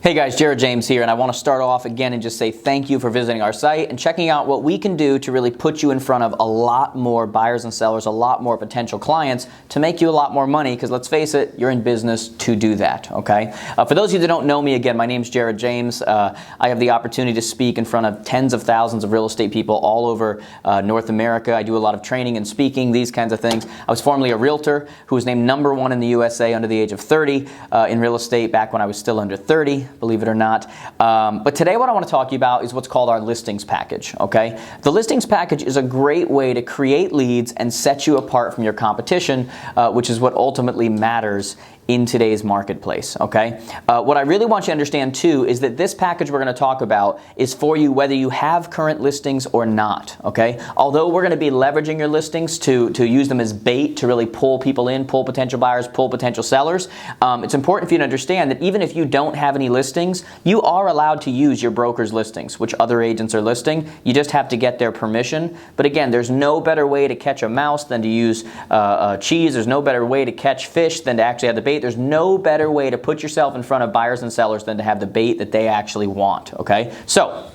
Hey guys, Jared James here, and I want to start off again and just say thank you for visiting our site and checking out what we can do to really put you in front of a lot more buyers and sellers, a lot more potential clients to make you a lot more money, because let's face it, you're in business to do that, okay? For those of you that don't know me, again, my name's Jared James. I have the opportunity to speak in front of tens of thousands of real estate people all over North America. I do a lot of training and speaking, these kinds of things. I was formerly a realtor who was named #1 in the USA under the age of 30 in real estate back when I was still under 30. Believe it or not. But today what I want to talk to you about is what's called our listings package, okay? The listings package is a great way to create leads and set you apart from your competition, which is what ultimately matters in today's marketplace, okay? What I really want you to understand too is that this package we're going to talk about is for you whether you have current listings or not, okay? Although we're going to be leveraging your listings to use them as bait to really pull people in, pull potential buyers, pull potential sellers, it's important for you to understand that even if you don't have any listings, you are allowed to use your broker's listings, which other agents are listing. You just have to get their permission. But again, there's no better way to catch a mouse than to use cheese. There's no better way to catch fish than to actually have the bait. There's no better way to put yourself in front of buyers and sellers than to have the bait that they actually want, okay? So,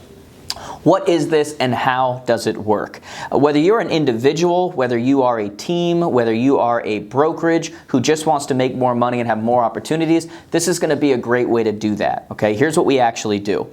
what is this and how does it work? Whether you're an individual, whether you are a team, whether you are a brokerage who just wants to make more money and have more opportunities, this is going to be a great way to do that, okay? Here's what we actually do.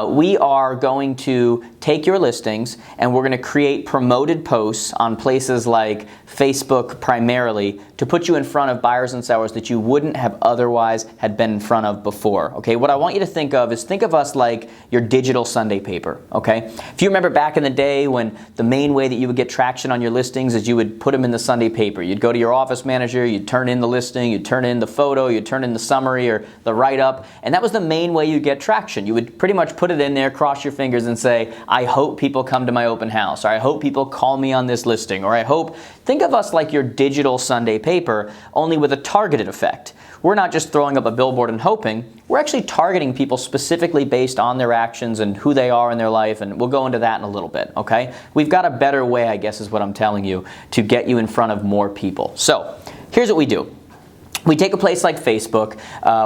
We are going to take your listings and we're going to create promoted posts on places like Facebook primarily to put you in front of buyers and sellers that you wouldn't have otherwise had been in front of before, okay? What I want you to think of is think of us like your digital Sunday paper, okay? If you remember back in the day when the main way that you would get traction on your listings is you would put them in the Sunday paper. You'd go to your office manager, you'd turn in the listing, you'd turn in the photo, you'd turn in the summary or the write-up, and that was the main way you'd get traction. You would pretty much put it in there, cross your fingers and say, I hope people come to my open house, or I hope people call me on this listing, or I hope, think of us like your digital Sunday paper, only with a targeted effect. We're not just throwing up a billboard and hoping, we're actually targeting people specifically based on their actions and who they are in their life, and we'll go into that in a little bit, okay? We've got a better way, I guess is what I'm telling you, to get you in front of more people. So, here's what we do. We take a place like Facebook,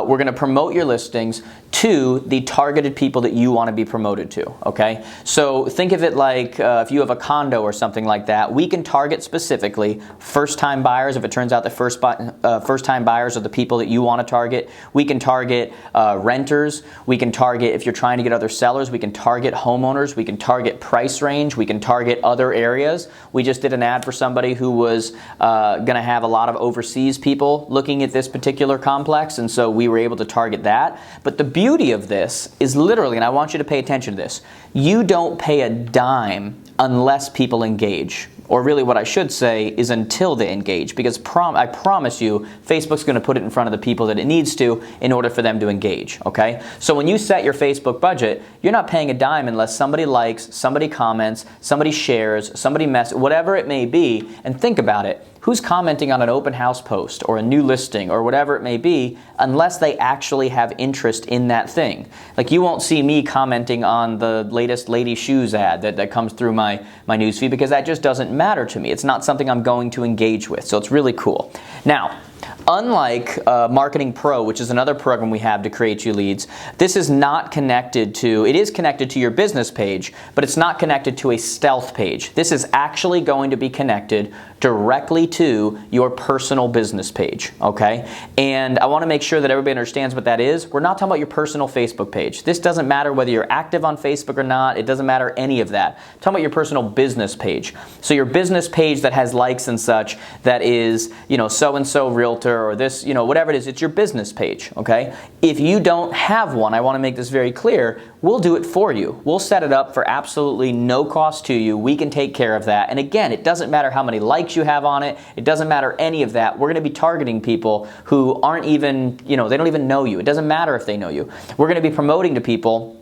we're going to promote your listings to the targeted people that you want to be promoted to, okay? So think of it like if you have a condo or something like that, we can target specifically first-time buyers. If it turns out the first-time buyers are the people that you want to target, we can target renters. We can target, if you're trying to get other sellers, we can target homeowners. We can target price range. We can target other areas. We just did an ad for somebody who was going to have a lot of overseas people looking at this particular complex, and so we were able to target that. But the beauty of this is literally, and I want you to pay attention to this, you don't pay a dime unless people engage. Or really what I should say is until they engage, because I promise you Facebook's going to put it in front of the people that it needs to in order for them to engage, okay? So when you set your Facebook budget, you're not paying a dime unless somebody likes, somebody comments, somebody shares, somebody whatever it may be, and think about it. Who's commenting on an open house post or a new listing or whatever it may be unless they actually have interest in that thing? Like you won't see me commenting on the latest lady shoes ad that comes through my newsfeed, because that just doesn't matter to me. It's not something I'm going to engage with. So it's really cool. Now, unlike Marketing Pro, which is another program we have to create you leads, this is not connected to, it is connected to your business page, but it's not connected to a stealth page. This is actually going to be connected directly to your personal business page, okay? And I want to make sure that everybody understands what that is. We're not talking about your personal Facebook page. This doesn't matter whether you're active on Facebook or not. It doesn't matter any of that. I'm talking about your personal business page. So your business page that has likes and such, that is, you know, so-and-so realtor or this, you know, whatever it is, it's your business page, okay? If you don't have one, I want to make this very clear, we'll do it for you. We'll set it up for absolutely no cost to you. We can take care of that. And again, it doesn't matter how many likes you have on it. It doesn't matter any of that. We're going to be targeting people who aren't even, you know, they don't even know you. It doesn't matter if they know you. We're going to be promoting to people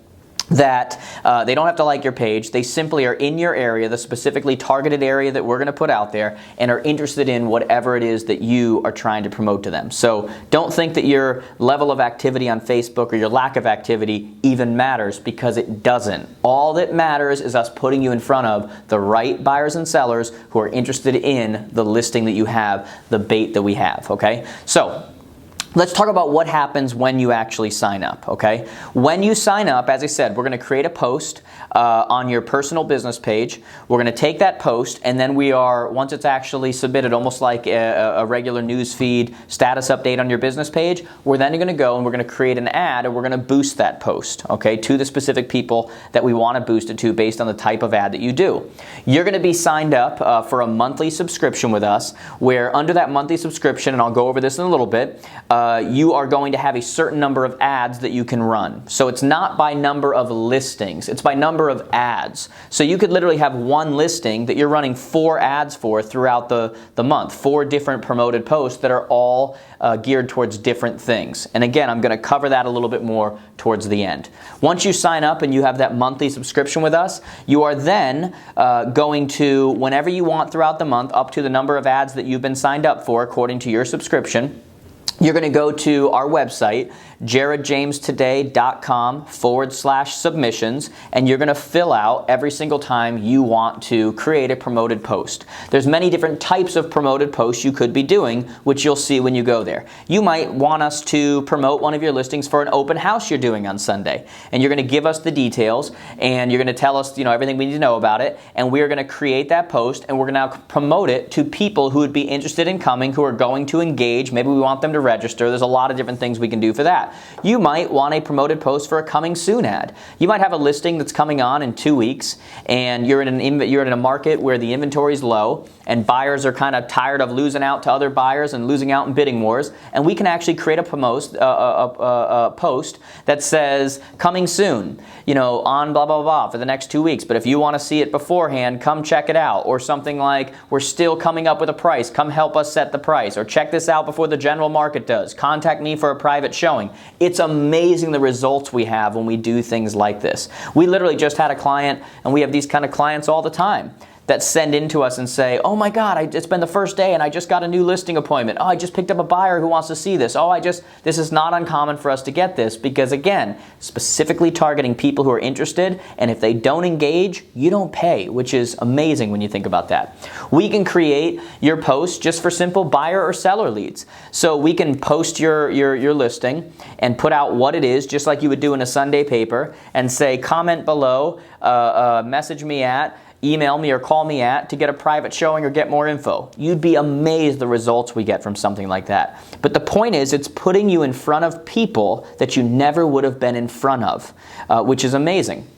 that they don't have to like your page. They simply are in your area, the specifically targeted area that we're going to put out there, and are interested in whatever it is that you are trying to promote to them. So don't think that your level of activity on Facebook or your lack of activity even matters, because it doesn't. All that matters is us putting you in front of the right buyers and sellers who are interested in the listing that you have, the bait that we have, okay? So Let's talk about what happens when you actually sign up, okay? When you sign up, as I said, we're going to create a post on your personal business page. We're going to take that post, and then once it's actually submitted, almost like a regular news feed status update on your business page, we're then going to go and we're going to create an ad, and we're going to boost that post, okay, to the specific people that we want to boost it to based on the type of ad that you do. You're going to be signed up for a monthly subscription with us, where under that monthly subscription, and I'll go over this in a little bit, you are going to have a certain number of ads that you can run. So it's not by number of listings, it's by number of ads. So you could literally have one listing that you're running 4 ads for throughout the month, 4 different promoted posts that are all geared towards different things. And again, I'm going to cover that a little bit more towards the end. Once you sign up and you have that monthly subscription with us, you are then going to, whenever you want throughout the month, up to the number of ads that you've been signed up for according to your subscription, you're going to go to our website, jaredjamestoday.com/submissions, and you're going to fill out every single time you want to create a promoted post. There's many different types of promoted posts you could be doing, which you'll see when you go there. You might want us to promote one of your listings for an open house you're doing on Sunday, and you're going to give us the details, and you're going to tell us, everything we need to know about it, and we're going to create that post, and we're going to now promote it to people who would be interested in coming, who are going to engage. Maybe we want them to register. There's a lot of different things we can do for that. You might want a promoted post for a coming soon ad. You might have a listing that's coming on in 2 weeks, and you're in a market where the inventory is low and buyers are kind of tired of losing out to other buyers and losing out in bidding wars, and we can actually create a post that says coming soon, on blah blah blah for the next 2 weeks. But if you want to see it beforehand, come check it out. Or something like, we're still coming up with a price, come help us set the price. Or check this out before the general market does, contact me for a private showing. It's amazing the results we have when we do things like this. We literally just had a client, and we have these kind of clients all the time, that send in to us and say, oh my God, it's been the first day and I just got a new listing appointment. Oh, I just picked up a buyer who wants to see this. This is not uncommon for us to get this because, again, specifically targeting people who are interested, and if they don't engage, you don't pay, which is amazing when you think about that. We can create your post just for simple buyer or seller leads. So we can post your listing and put out what it is, just like you would do in a Sunday paper, and say, comment below, message me at, email me or call me at to get a private showing or get more info. You'd be amazed the results we get from something like that. But the point is, it's putting you in front of people that you never would have been in front of, which is amazing.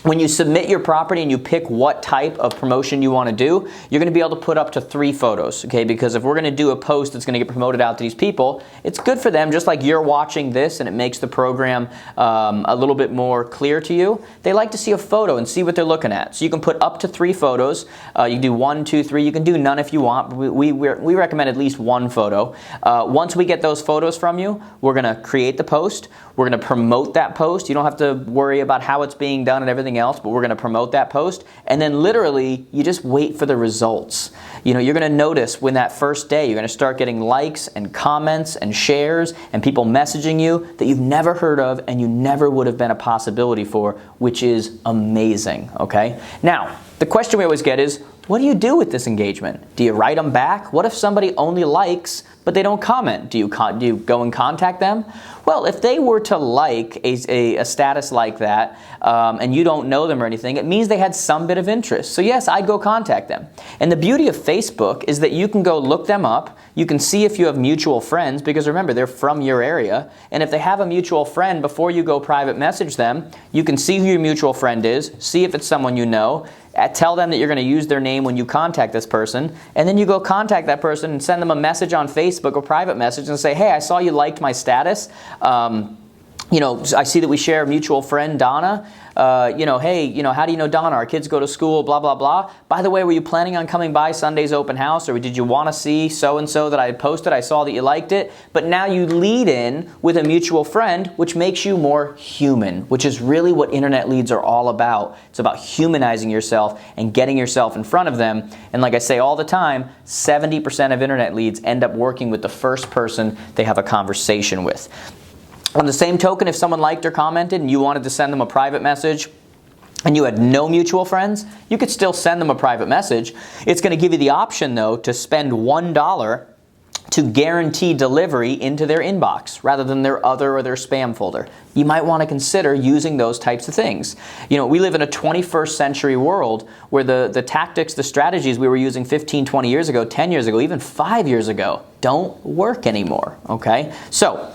When you submit your property and you pick what type of promotion you want to do, you're going to be able to put up to 3 photos, okay? Because if we're going to do a post that's going to get promoted out to these people, it's good for them, just like you're watching this and it makes the program a little bit more clear to you. They like to see a photo and see what they're looking at. So you can put up to 3 photos. You can do 1, 2, 3. You can do none if you want. We recommend at least 1 photo. Once we get those photos from you, we're going to create the post. We're going to promote that post. You don't have to worry about how it's being done and everything else, but we're going to promote that post. And then literally, you just wait for the results. You're going to notice when that first day, you're going to start getting likes and comments and shares and people messaging you that you've never heard of and you never would have been a possibility for, which is amazing, okay? Now, the question we always get is, what do you do with this engagement? Do you write them back? What if somebody only likes but they don't comment? Do you go and contact them? Well, if they were to like a status like that and you don't know them or anything, it means they had some bit of interest. So yes, I'd go contact them. And the beauty of Facebook is that you can go look them up. You can see if you have mutual friends, because remember, they're from your area. And if they have a mutual friend, before you go private message them, you can see who your mutual friend is, see if it's someone you know, tell them that you're going to use their name when you contact this person, and then you go contact that person and send them a message on Facebook or private message and say, hey, I saw you liked my status. I see that we share a mutual friend, Donna. Hey, how do you know Donna? Our kids go to school, blah, blah, blah. By the way, were you planning on coming by Sunday's open house, or did you want to see so-and-so that I had posted? I saw that you liked it. But now you lead in with a mutual friend, which makes you more human, which is really what internet leads are all about. It's about humanizing yourself and getting yourself in front of them. And like I say all the time, 70% of internet leads end up working with the first person they have a conversation with. On the same token, if someone liked or commented and you wanted to send them a private message and you had no mutual friends, you could still send them a private message. It's going to give you the option, though, to spend $1 to guarantee delivery into their inbox rather than their other or their spam folder. You might want to consider using those types of things. You know, we live in a 21st century world where the tactics, the strategies we were using 15, 20 years ago, 10 years ago, even 5 years ago don't work anymore, okay? So,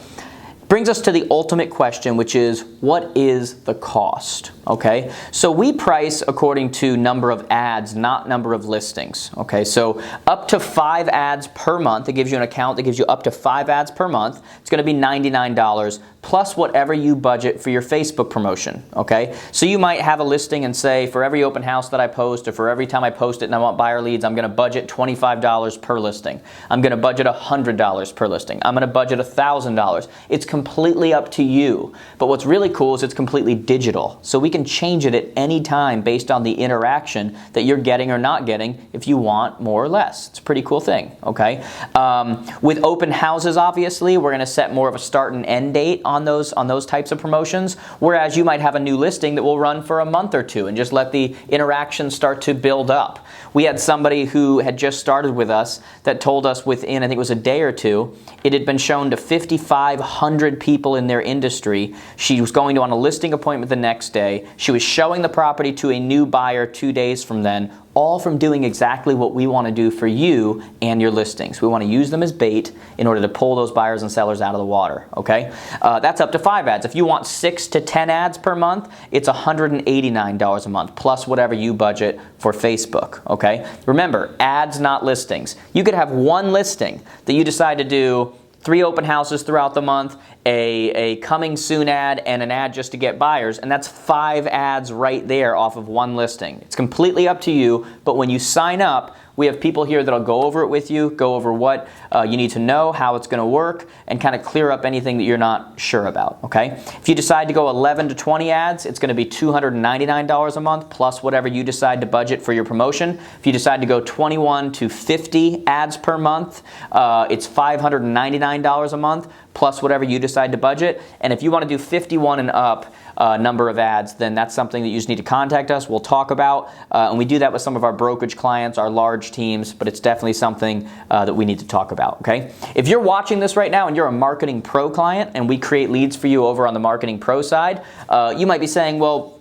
brings us to the ultimate question, which is, what is the cost? Okay, so we price according to number of ads, not number of listings. Okay, so up to 5 ads per month. It gives you an account that gives you up to 5 ads per month. It's going to be $99 plus whatever you budget for your Facebook promotion. Okay, so you might have a listing and say, for every open house that I post, or for every time I post it and I want buyer leads, I'm going to budget $25 per listing. I'm going to budget $100 per listing. I'm going to budget $1,000. It's completely up to you. But what's really cool is it's completely digital. So we can change it at any time based on the interaction that you're getting or not getting if you want more or less. It's a pretty cool thing, okay? With open houses, obviously, we're going to set more of a start and end date on those types of promotions, whereas you might have a new listing that will run for a month or two and just let the interaction start to build up. We had somebody who had just started with us that told us within, I think it was a day or two, it had been shown to 5,500 people in their industry. She was going to on a listing appointment the next day. She was showing the property to a new buyer 2 days from then, all from doing exactly what we want to do for you and your listings. We want to use them as bait in order to pull those buyers and sellers out of the water, okay? That's up to 5 ads. If you want 6 to 10 ads per month, it's $189 a month, plus whatever you budget for Facebook, okay? Remember, ads, not listings. You could have one listing that you decide to do 3 open houses throughout the month, a coming soon ad, and an ad just to get buyers, and that's 5 ads right there off of one listing. It's completely up to you, but when you sign up, we have people here that'll go over it with you, go over what you need to know, how it's going to work, and kind of clear up anything that you're not sure about, okay? If you decide to go 11 to 20 ads, it's going to be $299 a month plus whatever you decide to budget for your promotion. If you decide to go 21 to 50 ads per month, it's $599 a month plus whatever you decide to budget. And if you want to do 51 and up number of ads, then that's something that you just need to contact us. We'll talk about, and we do that with some of our brokerage clients, our large teams, but it's definitely something that we need to talk about, okay? If you're watching this right now and you're a Marketing Pro client and we create leads for you over on the Marketing Pro side, you might be saying, well,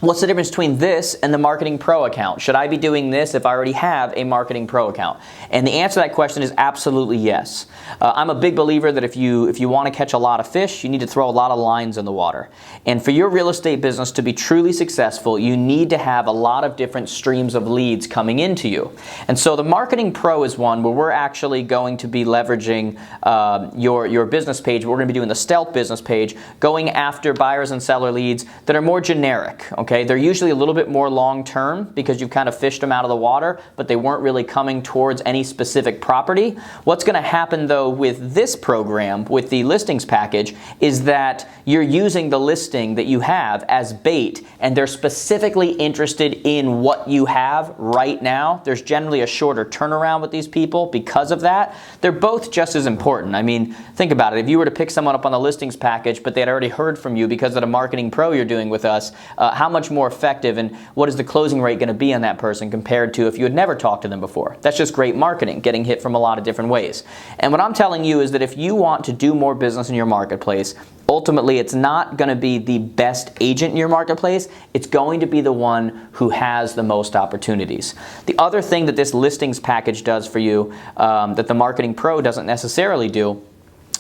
what's the difference between this and the Marketing Pro account? Should I be doing this if I already have a Marketing Pro account? And the answer to that question is absolutely yes. I'm a big believer that if you want to catch a lot of fish, you need to throw a lot of lines in the water. And for your real estate business to be truly successful, you need to have a lot of different streams of leads coming into you. And so the Marketing Pro is one where we're actually going to be leveraging your business page. We're going to be doing the Stealth business page, going after buyers and seller leads that are more generic, okay? They're usually a little bit more long-term because you've kind of fished them out of the water, but they weren't really coming towards any specific property. What's going to happen, though, with this program, with the listings package, is that you're using the listing that you have as bait, and they're specifically interested in what you have right now. There's generally a shorter turnaround with these people because of that. They're both just as important. I mean, think about it. If you were to pick someone up on the listings package, but they had already heard from you because of the Marketing Pro you're doing with us, how much more effective and what is the closing rate going to be on that person compared to if you had never talked to them before? That's just great marketing, getting hit from a lot of different ways. And what I'm telling you is that if you want to do more business in your marketplace, ultimately it's not going to be the best agent in your marketplace, it's going to be the one who has the most opportunities. The other thing that this listings package does for you that the Marketing Pro doesn't necessarily do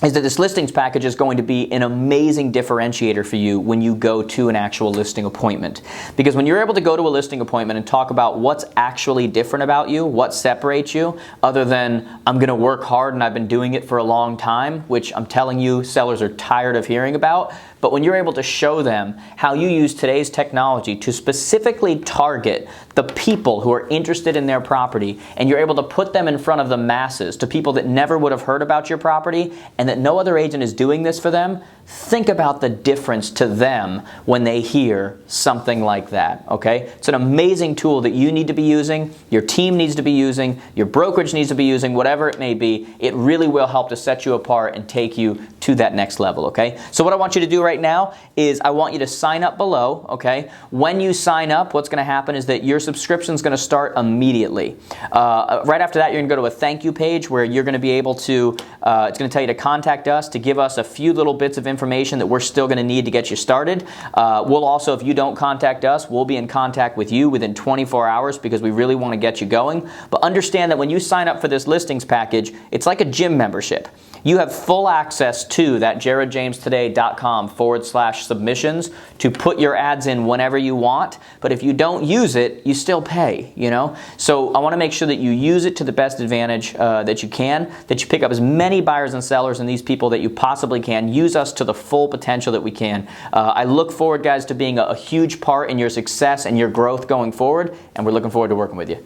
is that this listings package is going to be an amazing differentiator for you when you go to an actual listing appointment. Because when you're able to go to a listing appointment and talk about what's actually different about you, what separates you, other than I'm going to work hard and I've been doing it for a long time, which I'm telling you sellers are tired of hearing about, but when you're able to show them how you use today's technology to specifically target the people who are interested in their property, and you're able to put them in front of the masses, to people that never would have heard about your property, and that no other agent is doing this for them, think about the difference to them when they hear something like that, okay? It's an amazing tool that you need to be using, your team needs to be using, your brokerage needs to be using, whatever it may be. It really will help to set you apart and take you to that next level, okay? So what I want you to do right now is I want you to sign up below, okay? When you sign up, what's going to happen is that your subscription is going to start immediately. Right after that, you're going to go to a thank you page where you're going to be able to, it's going to tell you to contact us, to give us a few little bits of information that we're still going to need to get you started. We'll also, if you don't contact us, we'll be in contact with you within 24 hours because we really want to get you going. But understand that when you sign up for this listings package, it's like a gym membership. You have full access to that jaredjamestoday.com/submissions to put your ads in whenever you want. But if you don't use it, you still pay, you know? So I want to make sure that you use it to the best advantage that you can, that you pick up as many buyers and sellers and these people that you possibly can. Use us to the full potential that we can. I look forward, guys, to being a huge part in your success and your growth going forward, and we're looking forward to working with you.